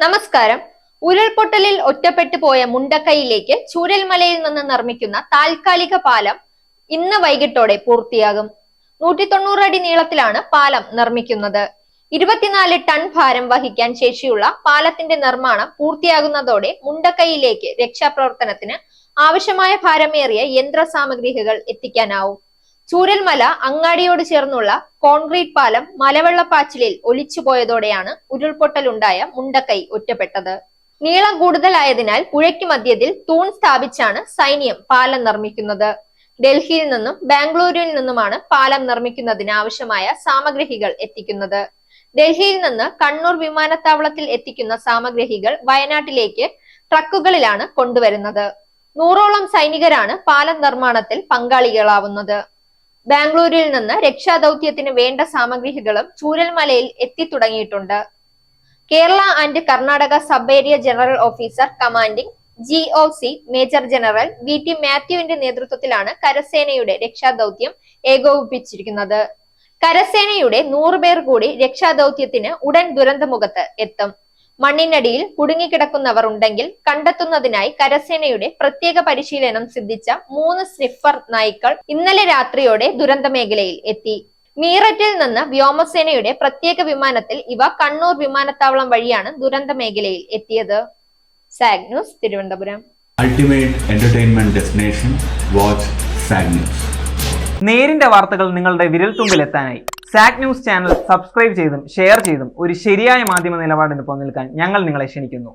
നമസ്കാരം. ഉരുൾപൊട്ടലിൽ ഒറ്റപ്പെട്ടു പോയ മുണ്ടക്കൈയിലേക്ക് ചൂരൽമലയിൽ നിന്ന് നിർമ്മിക്കുന്ന താൽക്കാലിക പാലം ഇന്ന് വൈകിട്ടോടെ പൂർത്തിയാകും. 190 അടി നീളത്തിലാണ് പാലം നിർമ്മിക്കുന്നത്. 24 ടൺ ഭാരം വഹിക്കാൻ ശേഷിയുള്ള പാലത്തിന്റെ നിർമ്മാണം പൂർത്തിയാകുന്നതോടെ മുണ്ടക്കൈയിലേക്ക് രക്ഷാപ്രവർത്തനത്തിന് ആവശ്യമായ ഭാരമേറിയ യന്ത്ര സാമഗ്രികൾ എത്തിക്കാനാവും. ചൂരൽമല അങ്ങാടിയോട് ചേർന്നുള്ള കോൺക്രീറ്റ് പാലം മലവെള്ളപ്പാച്ചിലിൽ ഒലിച്ചുപോയതോടെയാണ് ഉരുൾപൊട്ടലുണ്ടായ മുണ്ടക്കൈ ഒറ്റപ്പെട്ടത്. നീളം കൂടുതലായതിനാൽ പുഴയ്ക്ക് മധ്യത്തിൽ തൂൺ സ്ഥാപിച്ചാണ് സൈന്യം പാലം നിർമ്മിക്കുന്നത്. ഡൽഹിയിൽ നിന്നും ബാംഗ്ലൂരിൽ നിന്നുമാണ് പാലം നിർമ്മിക്കുന്നതിന് ആവശ്യമായ സാമഗ്രികൾ എത്തിക്കുന്നത്. ഡൽഹിയിൽ നിന്ന് കണ്ണൂർ വിമാനത്താവളത്തിൽ എത്തിക്കുന്ന സാമഗ്രികൾ വയനാട്ടിലേക്ക് ട്രക്കുകളിലാണ് കൊണ്ടുവരുന്നത്. 100ഓളം സൈനികരാണ് പാലം നിർമ്മാണത്തിൽ പങ്കാളികളാവുന്നത്. ബാംഗ്ലൂരിൽ നിന്ന് രക്ഷാദൌത്യത്തിന് വേണ്ട സാമഗ്രികളും ചൂരൽമലയിൽ എത്തിത്തുടങ്ങിയിട്ടുണ്ട്. Kerala and Karnataka sub area general officer commanding GOC major general VT മാത്യുവിന്റെ നേതൃത്വത്തിലാണ് കരസേനയുടെ രക്ഷാദൌത്യം ഏകോപിപ്പിച്ചിരിക്കുന്നത്. കരസേനയുടെ 100 പേർ കൂടി രക്ഷാദൌത്യത്തിന് ഉടൻ ദുരന്തമുഖത്ത് എത്തും. മണ്ണിനടിയിൽ കുടുങ്ങിക്കിടക്കുന്നവർ ഉണ്ടെങ്കിൽ കണ്ടെത്തുന്നതിനായി കരസേനയുടെ പ്രത്യേക പരിശീലനം സിദ്ധിച്ച 3 സ്നിഫർ നായ്ക്കൾ ഇന്നലെ രാത്രിയോടെ ദുരന്ത മേഖലയിൽ എത്തി. മീററ്റിൽ നിന്ന് വ്യോമസേനയുടെ പ്രത്യേക വിമാനത്തിൽ ഇവ കണ്ണൂർ വിമാനത്താവളം വഴിയാണ് ദുരന്ത മേഖലയിൽ എത്തിയത്. Zag news, Thiruvananthapuram. Ultimate entertainment destination watch zag news. നേരിന്റെ വാർത്തകൾ നിങ്ങളുടെ വിരൽത്തുമ്പിലെത്താനായി സാഗ് ന്യൂസ് ചാനൽ സബ്സ്ക്രൈബ് ചെയ്തും ഷെയർ ചെയ്തും ഒരു ശരിയായ മാധ്യമ നിലപാടിനൊപ്പം നിൽക്കാൻ ഞങ്ങൾ നിങ്ങളെ ക്ഷണിക്കുന്നു.